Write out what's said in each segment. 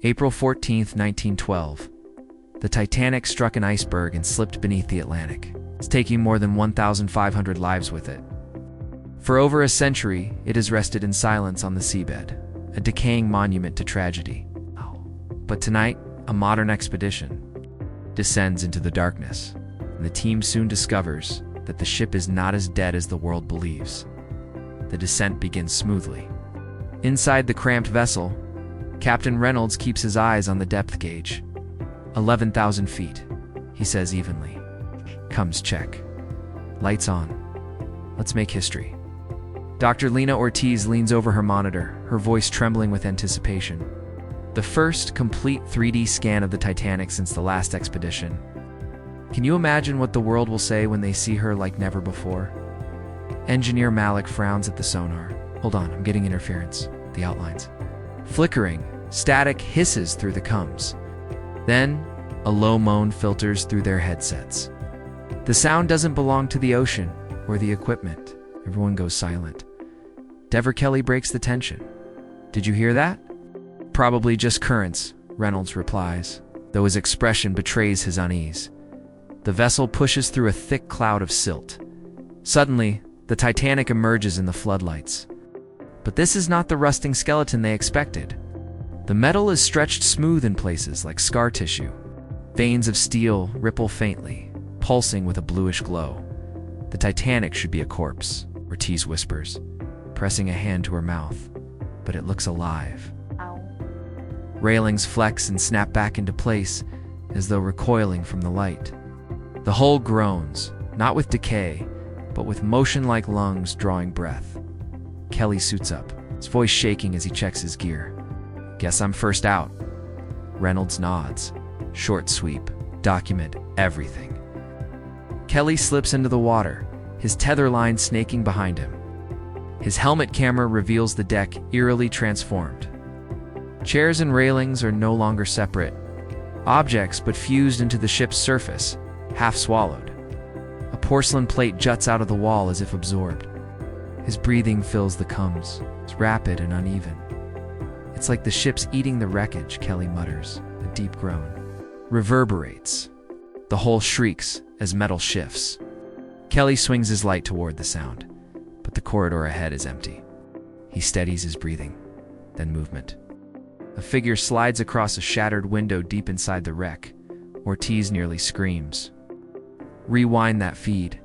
April 14, 1912. The Titanic struck an iceberg and slipped beneath the Atlantic. It's taking more than 1,500 lives with it. For over a century, it has rested in silence on the seabed, a decaying monument to tragedy. But tonight, a modern expedition descends into the darkness, and the team soon discovers that the ship is not as dead as the world believes. The descent begins smoothly. Inside the cramped vessel, Captain Reynolds keeps his eyes on the depth gauge. 11,000 feet, he says evenly. Comes check. Lights on. Let's make history. Dr. Lena Ortiz leans over her monitor, her voice trembling with anticipation. The first complete 3D scan of the Titanic since the last expedition. Can you imagine what the world will say when they see her like never before? Engineer Malik frowns at the sonar. Hold on, I'm getting interference. The outlines. Flickering, static hisses through the coms. Then, a low moan filters through their headsets. The sound doesn't belong to the ocean or the equipment. Everyone goes silent. Dever Kelly breaks the tension. Did you hear that? Probably just currents, Reynolds replies, though his expression betrays his unease. The vessel pushes through a thick cloud of silt. Suddenly, the Titanic emerges in the floodlights. But this is not the rusting skeleton they expected. The metal is stretched smooth in places like scar tissue. Veins of steel ripple faintly, pulsing with a bluish glow. The Titanic should be a corpse, Ortiz whispers, pressing a hand to her mouth, but it looks alive. Railings flex and snap back into place as though recoiling from the light. The hull groans, not with decay, but with motion like lungs drawing breath. Kelly suits up, his voice shaking as he checks his gear. Guess I'm first out. Reynolds nods. Short sweep. Document everything. Kelly slips into the water, his tether line snaking behind him. His helmet camera reveals the deck eerily transformed. Chairs and railings are no longer separate objects, but fused into the ship's surface, half swallowed. A porcelain plate juts out of the wall as if absorbed. His breathing fills the coms. It's rapid and uneven. It's like the ship's eating the wreckage, Kelly mutters. A deep groan reverberates. The hull shrieks as metal shifts. Kelly swings his light toward the sound, but the corridor ahead is empty. He steadies his breathing, then movement. A figure slides across a shattered window deep inside the wreck. Ortiz nearly screams. Rewind that feed.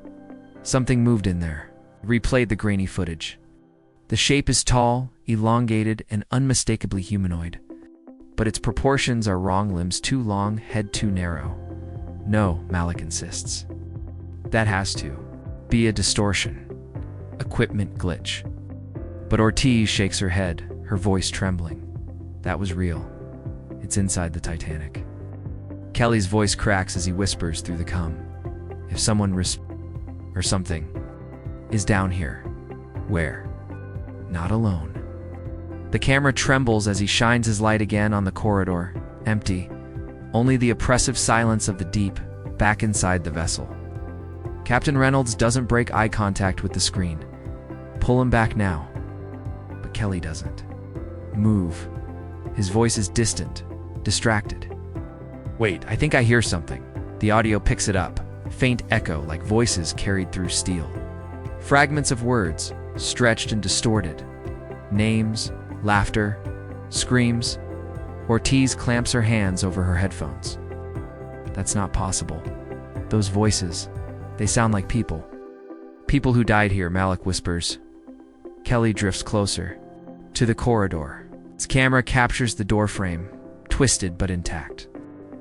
Something moved in there. Replayed the grainy footage. The shape is tall, elongated, and unmistakably humanoid. But its proportions are wrong, limbs too long, head too narrow. No, Malik insists. That has to be a distortion. Equipment glitch. But Ortiz shakes her head, her voice trembling. That was real. It's inside the Titanic. Kelly's voice cracks as he whispers through the comm. If someone or something is down here. Where? Not alone. The camera trembles as he shines his light again on the corridor. Empty. Only the oppressive silence of the deep, back inside the vessel. Captain Reynolds doesn't break eye contact with the screen. Pull him back now. But Kelly doesn't move. His voice is distant, distracted. Wait, I think I hear something. The audio picks it up. Faint echo like voices carried through steel. Fragments of words, stretched and distorted. Names, laughter, screams. Ortiz clamps her hands over her headphones. That's not possible. Those voices, they sound like people. People who died here, Malik whispers. Kelly drifts closer. To the corridor. Its camera captures the door frame, twisted but intact.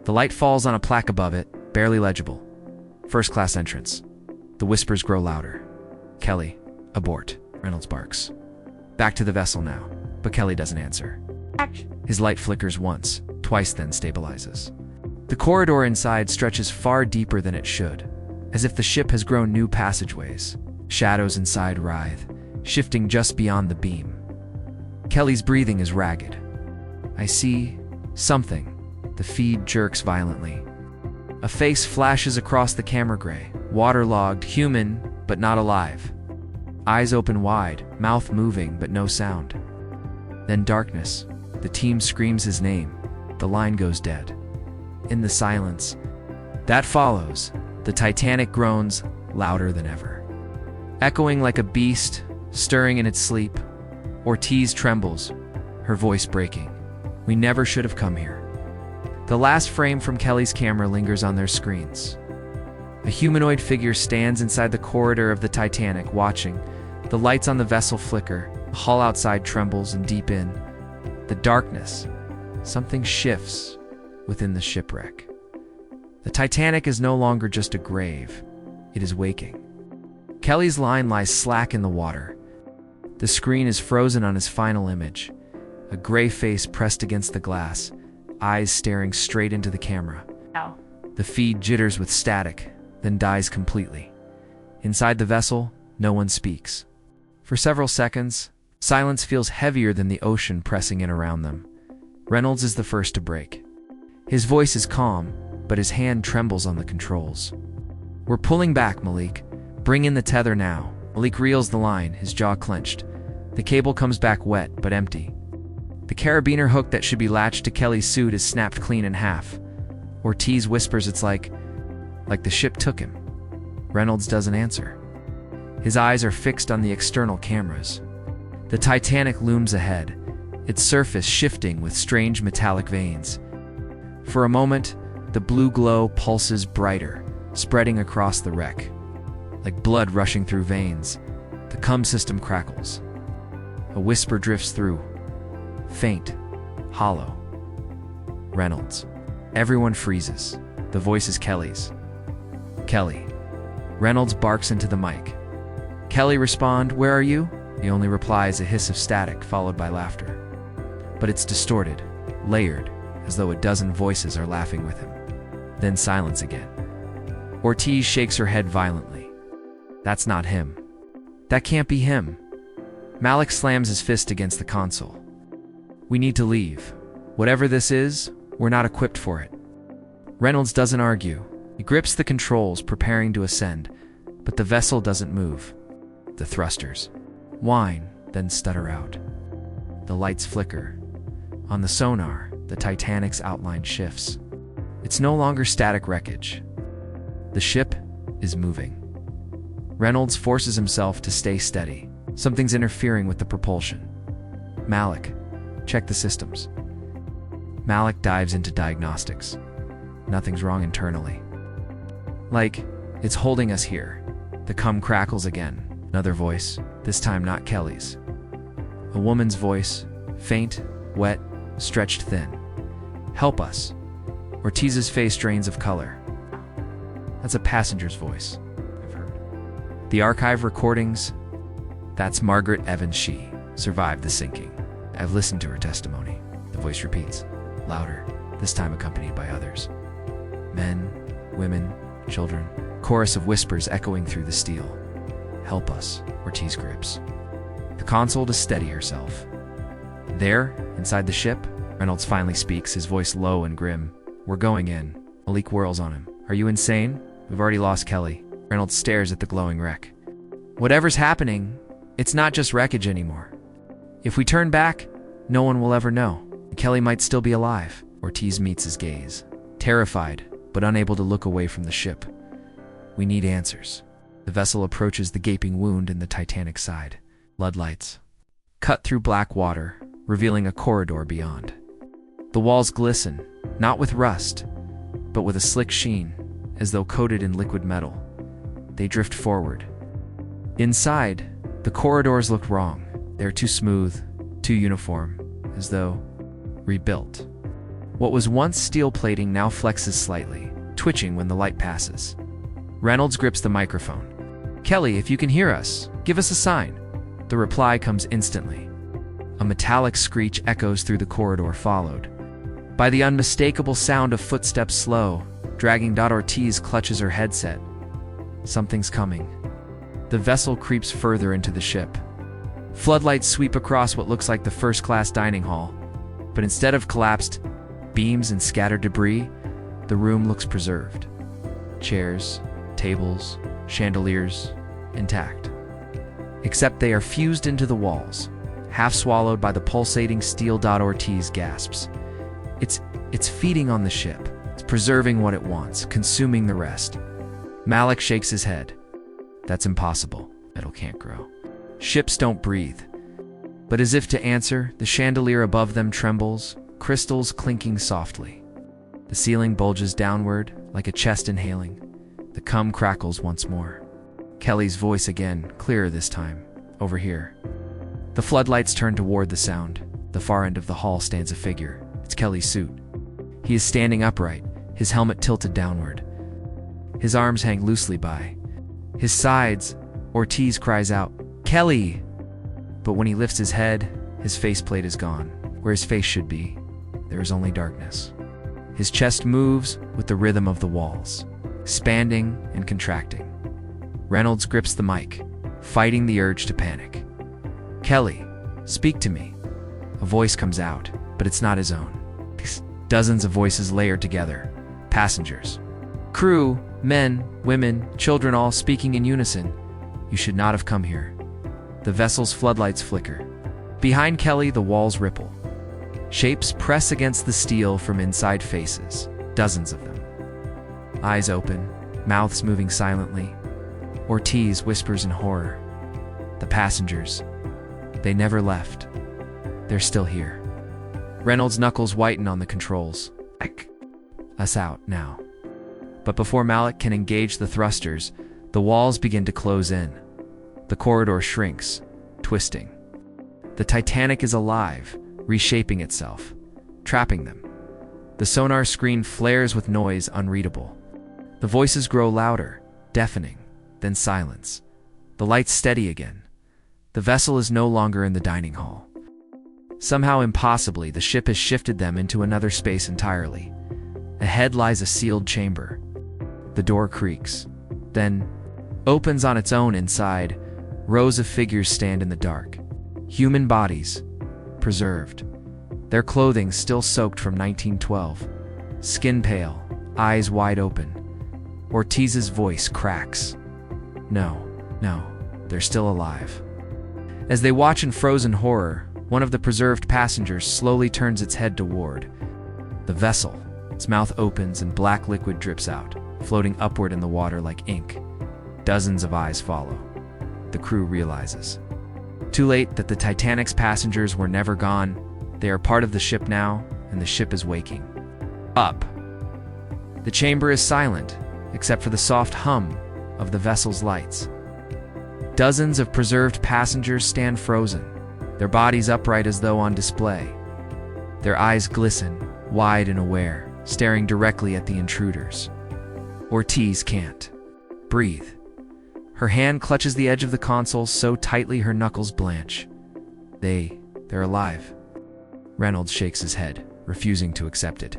The light falls on a plaque above it, barely legible. First-class entrance. The whispers grow louder. Kelly, abort, Reynolds barks. Back to the vessel now, but Kelly doesn't answer. His light flickers once, twice then stabilizes. The corridor inside stretches far deeper than it should, as if the ship has grown new passageways. Shadows inside writhe, shifting just beyond the beam. Kelly's breathing is ragged. I see something. The feed jerks violently. A face flashes across the camera gray, waterlogged, human, but not alive. Eyes open wide, mouth moving, but no sound. Then darkness. The team screams his name. The line goes dead. In the silence that follows, the Titanic groans louder than ever. Echoing like a beast, stirring in its sleep, Ortiz trembles, her voice breaking. We never should have come here. The last frame from Kelly's camera lingers on their screens. A humanoid figure stands inside the corridor of the Titanic, watching. The lights on the vessel flicker, the hull outside trembles, and deep in the darkness, something shifts within the shipwreck. The Titanic is no longer just a grave, it is waking. Kelly's line lies slack in the water. The screen is frozen on his final image, a gray face pressed against the glass, eyes staring straight into the camera. Ow. The feed jitters with static, then dies completely. Inside the vessel, no one speaks. For several seconds, silence feels heavier than the ocean pressing in around them. Reynolds is the first to break. His voice is calm, but his hand trembles on the controls. We're pulling back, Malik. Bring in the tether now. Malik reels the line, his jaw clenched. The cable comes back wet, but empty. The carabiner hook that should be latched to Kelly's suit is snapped clean in half. Ortiz whispers it's like the ship took him. Reynolds doesn't answer. His eyes are fixed on the external cameras. The Titanic looms ahead, its surface shifting with strange metallic veins. For a moment, the blue glow pulses brighter, spreading across the wreck. Like blood rushing through veins, the cum system crackles. A whisper drifts through, faint, hollow. Reynolds. Everyone freezes. The voice is Kelly's. Kelly. Reynolds barks into the mic. Kelly respond, "Where are you?" The only reply is a hiss of static followed by laughter. But it's distorted, layered, as though a dozen voices are laughing with him. Then silence again. Ortiz shakes her head violently. That's not him. That can't be him. Malik slams his fist against the console. We need to leave. Whatever this is, we're not equipped for it. Reynolds doesn't argue. He grips the controls, preparing to ascend, but the vessel doesn't move. The thrusters whine, then stutter out. The lights flicker. On the sonar, the Titanic's outline shifts. It's no longer static wreckage. The ship is moving. Reynolds forces himself to stay steady. Something's interfering with the propulsion. Malik, check the systems. Malik dives into diagnostics. Nothing's wrong internally. Like, it's holding us here. The cum crackles again. Another voice, this time not Kelly's. A woman's voice, faint, wet, stretched thin. Help us. Ortiz's face drains of color. That's a passenger's voice, I've heard. The archive recordings, that's Margaret Evans. She survived the sinking. I've listened to her testimony. The voice repeats, louder, this time accompanied by others. Men, women, children. Chorus of whispers echoing through the steel. Help us, Ortiz grips the console to steady herself. There, inside the ship, Reynolds finally speaks, his voice low and grim. We're going in. Malik whirls on him. Are you insane? We've already lost Kelly. Reynolds stares at the glowing wreck. Whatever's happening, it's not just wreckage anymore. If we turn back, no one will ever know. Kelly might still be alive. Ortiz meets his gaze, terrified, but unable to look away from the ship. We need answers. The vessel approaches the gaping wound in the Titanic's side. Floodlights cut through black water, revealing a corridor beyond. The walls glisten, not with rust, but with a slick sheen, as though coated in liquid metal. They drift forward. Inside, the corridors look wrong. They're too smooth, too uniform, as though rebuilt. What was once steel plating now flexes slightly, twitching when the light passes. Reynolds grips the microphone. Kelly, if you can hear us, give us a sign. The reply comes instantly. A metallic screech echoes through the corridor, followed by the unmistakable sound of footsteps slow, dragging. Ortiz clutches her headset. Something's coming. The vessel creeps further into the ship. Floodlights sweep across what looks like the first-class dining hall, but instead of collapsed beams and scattered debris, the room looks preserved. Chairs, tables, chandeliers, intact. Except they are fused into the walls, half swallowed by the pulsating steel. Ortiz gasps. It's It's feeding on the ship. It's preserving what it wants, consuming the rest. Malik shakes his head. That's impossible. Metal can't grow. Ships don't breathe. But as if to answer, the chandelier above them trembles, crystals clinking softly. The ceiling bulges downward, like a chest inhaling. The cum crackles once more. Kelly's voice again, clearer this time. Over here. The floodlights turn toward the sound. The far end of the hall stands a figure. It's Kelly's suit. He is standing upright, his helmet tilted downward. His arms hang loosely by. His sides, Ortiz cries out, "Kelly!" But when he lifts his head, his faceplate is gone. Where his face should be, there is only darkness. His chest moves with the rhythm of the walls, expanding and contracting. Reynolds grips the mic, fighting the urge to panic. "Kelly, speak to me." A voice comes out, but it's not his own. Dozens of voices layered together. Passengers. Crew, men, women, children all speaking in unison. "You should not have come here." The vessel's floodlights flicker. Behind Kelly, the walls ripple. Shapes press against the steel from inside faces, dozens of them. Eyes open, mouths moving silently. Ortiz whispers in horror. The passengers. They never left. They're still here. Reynolds' knuckles whiten on the controls. Us out now. But before Malik can engage the thrusters, the walls begin to close in. The corridor shrinks, twisting. The Titanic is alive, reshaping itself, trapping them. The sonar screen flares with noise unreadable. The voices grow louder, deafening, then silence. The lights steady again. The vessel is no longer in the dining hall. Somehow impossibly, the ship has shifted them into another space entirely. Ahead lies a sealed chamber. The door creaks, then opens on its own. Inside, rows of figures stand in the dark. Human bodies, preserved. Their clothing still soaked from 1912. Skin pale, eyes wide open. Ortiz's voice cracks. No, they're still alive. As they watch in frozen horror, one of the preserved passengers slowly turns its head toward the vessel. Its mouth opens and black liquid drips out, floating upward in the water like ink. Dozens of eyes follow. The crew realizes. Too late that the Titanic's passengers were never gone. They are part of the ship now, and the ship is waking up. The chamber is silent, except for the soft hum of the vessel's lights. Dozens of preserved passengers stand frozen, their bodies upright as though on display. Their eyes glisten, wide and aware, staring directly at the intruders. Ortiz can't breathe. Her hand clutches the edge of the console so tightly her knuckles blanch. They're alive. Reynolds shakes his head, refusing to accept it.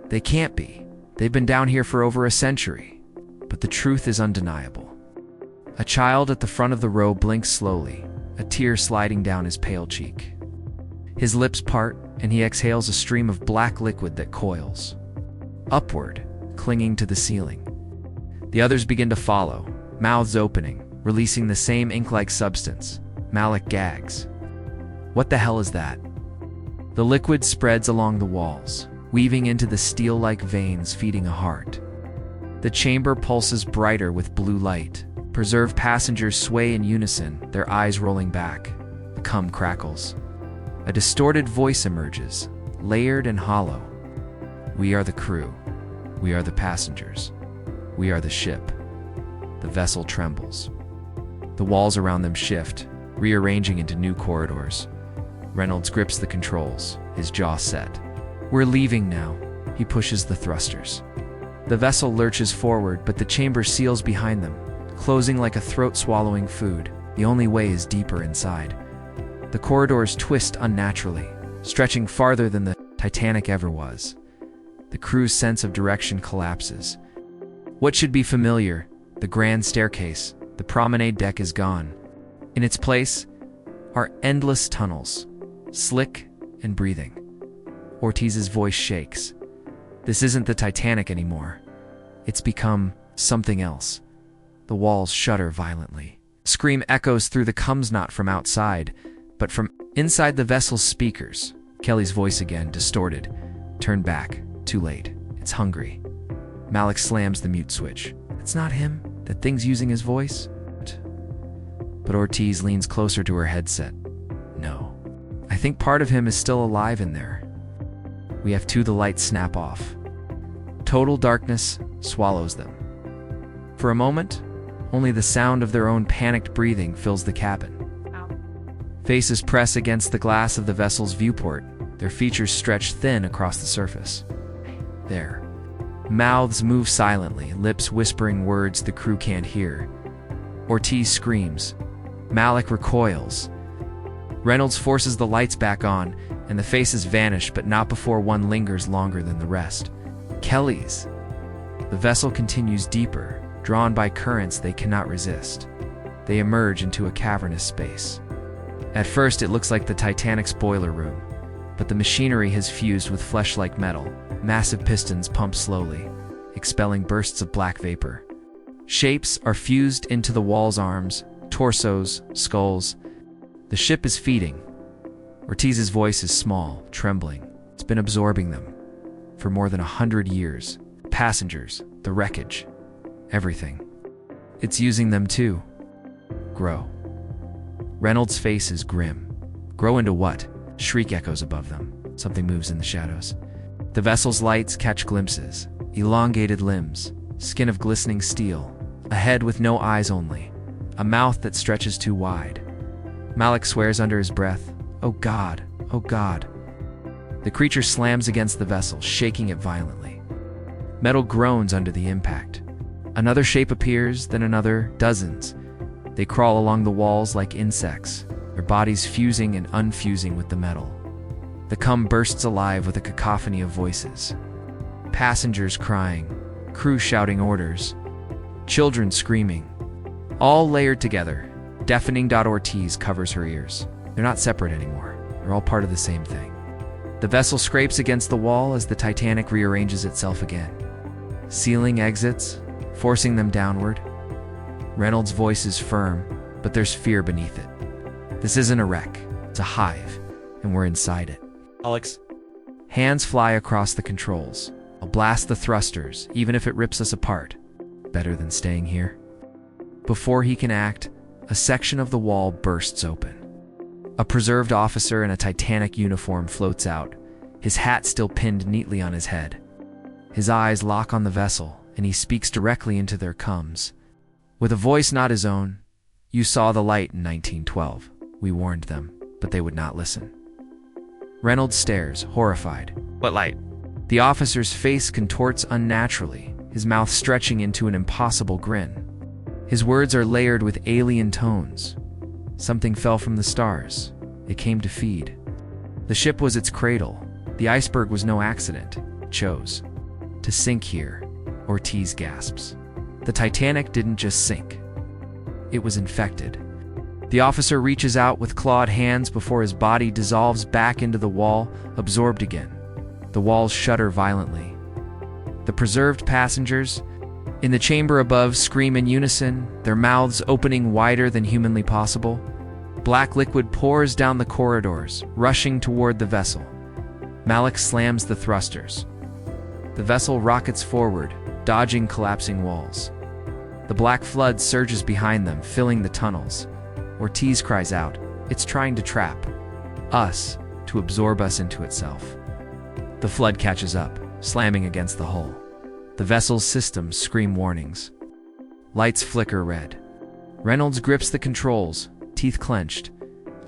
They can't be. They've been down here for over a century. But the truth is undeniable. A child at the front of the row blinks slowly, a tear sliding down his pale cheek. His lips part, and he exhales a stream of black liquid that coils upward, clinging to the ceiling. The others begin to follow, mouths opening, releasing the same ink-like substance. Malik gags. What the hell is that? The liquid spreads along the walls, weaving into the steel-like veins feeding a heart. The chamber pulses brighter with blue light. Preserved passengers sway in unison, their eyes rolling back. The cum crackles. A distorted voice emerges, layered and hollow. We are the crew. We are the passengers. We are the ship. The vessel trembles. The walls around them shift, rearranging into new corridors. Reynolds grips the controls, his jaw set. We're leaving now. He pushes the thrusters. The vessel lurches forward, but the chamber seals behind them, closing like a throat-swallowing food. The only way is deeper inside. The corridors twist unnaturally, stretching farther than the Titanic ever was. The crew's sense of direction collapses. What should be familiar, the grand staircase, the promenade deck, is gone. In its place are endless tunnels, slick and breathing. Ortiz's voice shakes. This isn't the Titanic anymore. It's become something else. The walls shudder violently. Scream echoes through the comes not from outside, but from inside the vessel's speakers. Kelly's voice again, distorted, turned back. Too late. It's hungry. Malik slams the mute switch. It's not him. That thing's using his voice. But Ortiz leans closer to her headset. No. I think part of him is still alive in there. We have to. The lights snap off. Total darkness swallows them. For a moment, only the sound of their own panicked breathing fills the cabin. Faces press against the glass of the vessel's viewport, their features stretch thin across the surface. There. Mouths move silently, lips whispering words the crew can't hear. Ortiz screams. Malik recoils. Reynolds forces the lights back on, and the faces vanish, but not before one lingers longer than the rest. Kelly's. The vessel continues deeper, drawn by currents they cannot resist. They emerge into a cavernous space. At first, it looks like the Titanic's boiler room, but the machinery has fused with flesh-like metal. Massive pistons pump slowly, expelling bursts of black vapor. Shapes are fused into the wall's arms, torsos, skulls. The ship is feeding. Ortiz's voice is small, trembling. It's been absorbing them for more than 100 years. Passengers, the wreckage, everything. It's using them too. Grow. Reynolds' face is grim. Grow into what? Shriek echoes above them. Something moves in the shadows. The vessel's lights catch glimpses. Elongated limbs, skin of glistening steel, a head with no eyes only, a mouth that stretches too wide. Malik swears under his breath, "Oh God, oh God." The creature slams against the vessel, shaking it violently. Metal groans under the impact. Another shape appears, then another, dozens. They crawl along the walls like insects, their bodies fusing and unfusing with the metal. The cum bursts alive with a cacophony of voices. Passengers crying, crew shouting orders, children screaming, all layered together. Deafening. Ortiz covers her ears. They're not separate anymore. They're all part of the same thing. The vessel scrapes against the wall as the Titanic rearranges itself again. Ceiling exits, forcing them downward. Reynolds' voice is firm, but there's fear beneath it. This isn't a wreck, it's a hive, and we're inside it. Alex. Hands fly across the controls. I'll blast the thrusters, even if it rips us apart. Better than staying here. Before he can act, a section of the wall bursts open. A preserved officer in a Titanic uniform floats out, his hat still pinned neatly on his head. His eyes lock on the vessel, and he speaks directly into their cums. With a voice not his own, "You saw the light in 1912. We warned them, but they would not listen." Reynolds stares, horrified. What light? The officer's face contorts unnaturally, his mouth stretching into an impossible grin. His words are layered with alien tones. Something fell from the stars. It came to feed. The ship was its cradle. The iceberg was no accident. It chose to sink here. Ortiz gasps. The Titanic didn't just sink. It was infected. The officer reaches out with clawed hands before his body dissolves back into the wall, absorbed again. The walls shudder violently. The preserved passengers in the chamber above scream in unison, their mouths opening wider than humanly possible. Black liquid pours down the corridors, rushing toward the vessel. Malik slams the thrusters. The vessel rockets forward, dodging collapsing walls. The black flood surges behind them, filling the tunnels. Ortiz cries out, "It's trying to trap us, to absorb us into itself." The flood catches up, slamming against the hull. The vessel's systems scream warnings. Lights flicker red. Reynolds grips the controls, teeth clenched.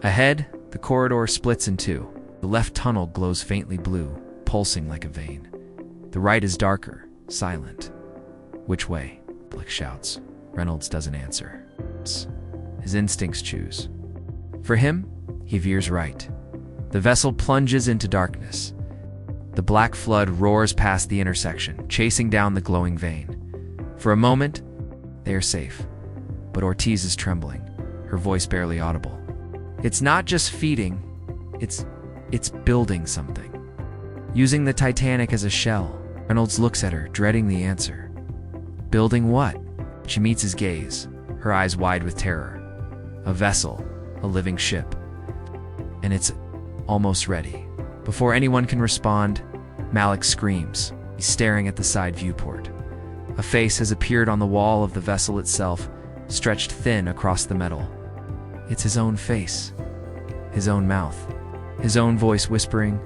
Ahead, the corridor splits in two. The left tunnel glows faintly blue, pulsing like a vein. The right is darker, silent. "Which way?" Blick shouts. Reynolds doesn't answer. His instincts choose. For him, he veers right. The vessel plunges into darkness. The black flood roars past the intersection, chasing down the glowing vein. For a moment, they are safe. But Ortiz is trembling, her voice barely audible. It's not just feeding, it's building something. Using the Titanic as a shell, Reynolds looks at her, dreading the answer. Building what? She meets his gaze, her eyes wide with terror. A vessel, a living ship. And it's almost ready. Before anyone can respond, Malik screams. He's staring at the side viewport. A face has appeared on the wall of the vessel itself, stretched thin across the metal. It's his own face, his own mouth, his own voice whispering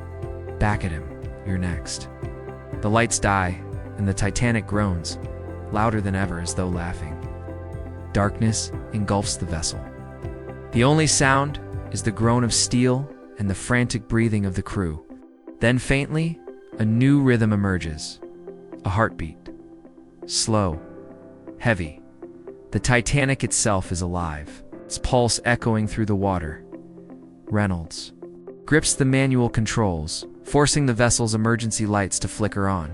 back at him, "You're next." The lights die, and the Titanic groans, louder than ever as though laughing. Darkness engulfs the vessel. The only sound is the groan of steel and the frantic breathing of the crew. Then faintly, a new rhythm emerges. A heartbeat. Slow. Heavy. The Titanic itself is alive, its pulse echoing through the water. Reynolds grips the manual controls, forcing the vessel's emergency lights to flicker on.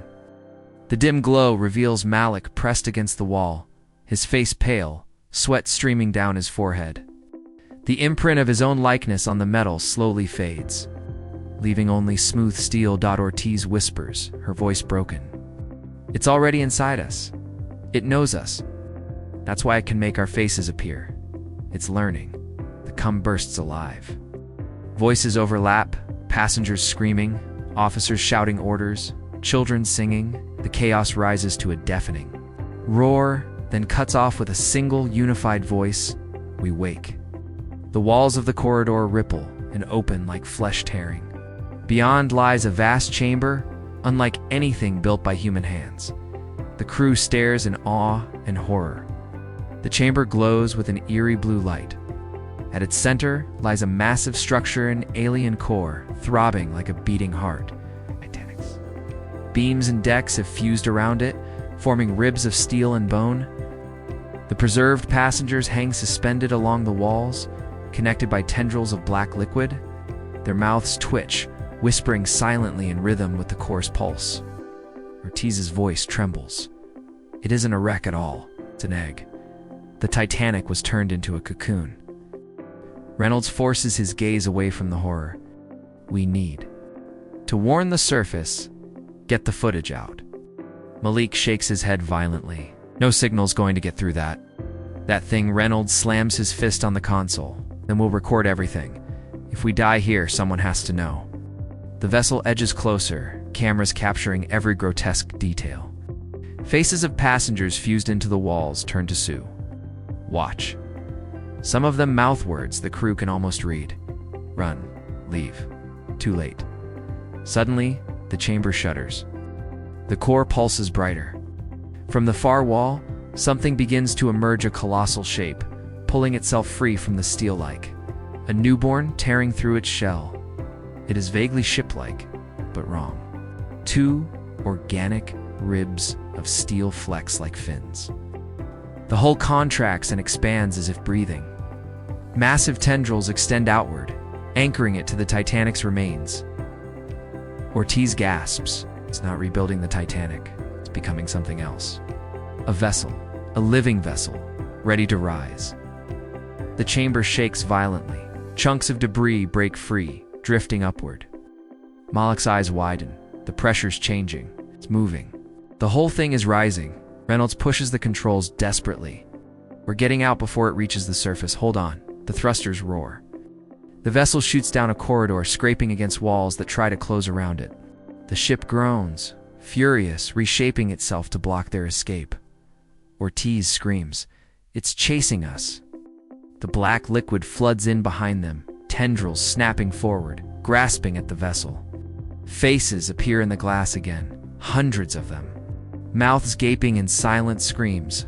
The dim glow reveals Malik pressed against the wall, his face pale, sweat streaming down his forehead. The imprint of his own likeness on the metal slowly fades, leaving only smooth steel. Ortiz whispers, her voice broken. "It's already inside us. It knows us. That's why it can make our faces appear. It's learning." The cum bursts alive. Voices overlap, passengers screaming, officers shouting orders, children singing. The chaos rises to a deafening roar, then cuts off with a single unified voice. We wake. The walls of the corridor ripple and open like flesh tearing. Beyond lies a vast chamber, unlike anything built by human hands. The crew stares in awe and horror. The chamber glows with an eerie blue light. At its center lies a massive structure, an alien core, throbbing like a beating heart. Titanic's beams and decks have fused around it, forming ribs of steel and bone. The preserved passengers hang suspended along the walls, connected by tendrils of black liquid. Their mouths twitch, whispering silently in rhythm with the core's pulse. Ortiz's voice trembles. It isn't a wreck at all, it's an egg. The Titanic was turned into a cocoon. Reynolds forces his gaze away from the horror. "We need to warn the surface. Get the footage out." Malik shakes his head violently. "No signal's going to get through that. That thing." Reynolds slams his fist on the console. "Then we'll record everything. If we die here, someone has to know." The vessel edges closer, cameras capturing every grotesque detail. Faces of passengers fused into the walls turn to Sue. "Watch." Some of them mouth words the crew can almost read. "Run. Leave. Too late." Suddenly, the chamber shudders. The core pulses brighter. From the far wall, something begins to emerge, a colossal shape, pulling itself free from the steel-like. A newborn tearing through its shell. It is vaguely ship-like, but wrong. Two organic ribs of steel flex like fins. The hull contracts and expands as if breathing. Massive tendrils extend outward, anchoring it to the Titanic's remains. Ortiz gasps. It's not rebuilding the Titanic. It's becoming something else. A vessel, a living vessel, ready to rise. The chamber shakes violently. Chunks of debris break free, drifting upward. Malik's eyes widen. The pressure's changing. It's moving. The whole thing is rising. Reynolds pushes the controls desperately. "We're getting out before it reaches the surface. Hold on." The thrusters roar. The vessel shoots down a corridor, scraping against walls that try to close around it. The ship groans, furious, reshaping itself to block their escape. Ortiz screams, "It's chasing us." The black liquid floods in behind them, tendrils snapping forward, grasping at the vessel. Faces appear in the glass again, hundreds of them. Mouths gaping in silent screams.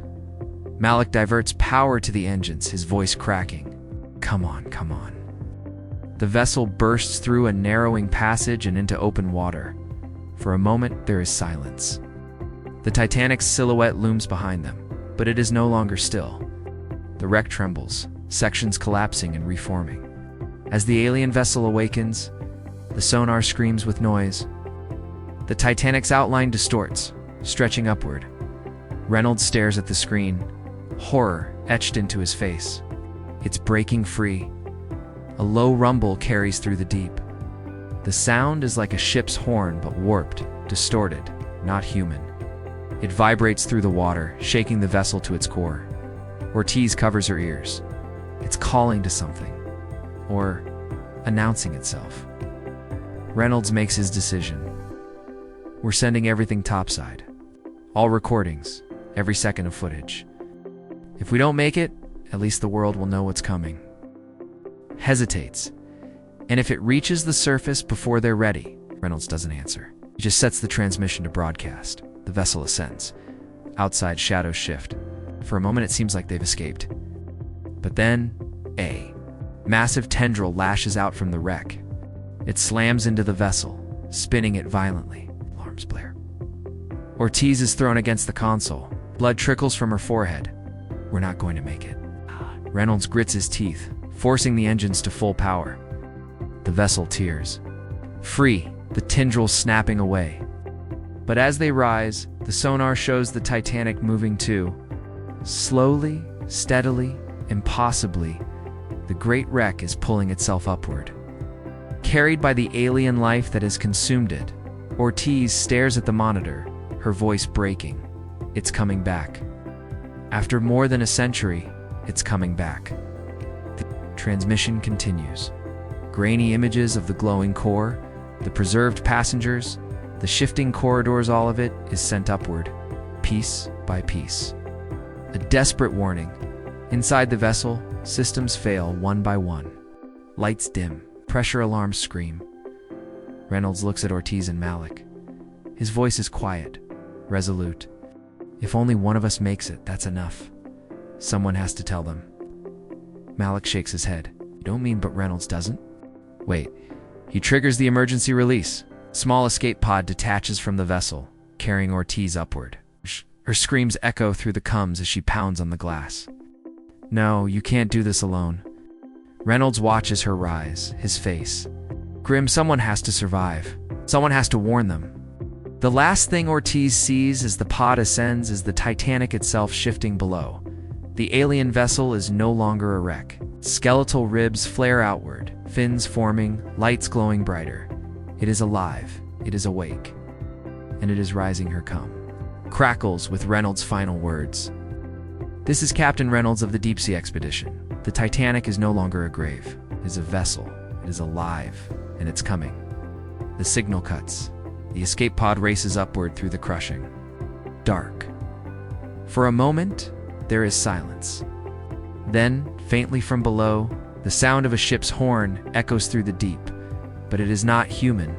Malik diverts power to the engines, his voice cracking. "Come on, come on." The vessel bursts through a narrowing passage and into open water. For a moment, there is silence. The Titanic's silhouette looms behind them, but it is no longer still. The wreck trembles, sections collapsing and reforming. As the alien vessel awakens, the sonar screams with noise. The Titanic's outline distorts, stretching upward. Reynolds stares at the screen, horror etched into his face. It's breaking free. A low rumble carries through the deep. The sound is like a ship's horn, but warped, distorted, not human. It vibrates through the water, shaking the vessel to its core. Ortiz covers her ears. It's calling to something, or announcing itself. Reynolds makes his decision. We're sending everything topside. All recordings, every second of footage. If we don't make it, at least the world will know what's coming. Hesitates. And if it reaches the surface before they're ready, Reynolds doesn't answer. He just sets the transmission to broadcast. The vessel ascends. Outside, shadows shift. For a moment, it seems like they've escaped. But then, a massive tendril lashes out from the wreck. It slams into the vessel, spinning it violently. Alarms blare. Ortiz is thrown against the console. Blood trickles from her forehead. We're not going to make it. Reynolds grits his teeth, forcing the engines to full power. The vessel tears. Free, the tendrils snapping away. But as they rise, the sonar shows the Titanic moving too. Slowly, steadily, impossibly, the great wreck is pulling itself upward. Carried by the alien life that has consumed it, Ortiz stares at the monitor, her voice breaking. It's coming back. After more than a century, it's coming back. The transmission continues. Grainy images of the glowing core, the preserved passengers, the shifting corridors, all of it is sent upward, piece by piece. A desperate warning. Inside the vessel, systems fail one by one. Lights dim, pressure alarms scream. Reynolds looks at Ortiz and Malik. His voice is quiet, resolute. If only one of us makes it, that's enough. Someone has to tell them. Malik shakes his head. You don't mean but Reynolds doesn't? Wait. He triggers the emergency release. Small escape pod detaches from the vessel, carrying Ortiz upward. Her screams echo through the cums as she pounds on the glass. No, you can't do this alone. Reynolds watches her rise, his face. Grim, someone has to survive. Someone has to warn them. The last thing Ortiz sees as the pod ascends is the Titanic itself shifting below. The alien vessel is no longer a wreck. Skeletal ribs flare outward, fins forming, lights glowing brighter. It is alive, it is awake, and it is rising her come. Crackles with Reynolds' final words. This is Captain Reynolds of the Deep Sea Expedition. The Titanic is no longer a grave. It is a vessel. It is alive, and it's coming. The signal cuts. The escape pod races upward through the crushing. Dark. For a moment, there is silence. Then, faintly from below, the sound of a ship's horn echoes through the deep. But it is not human,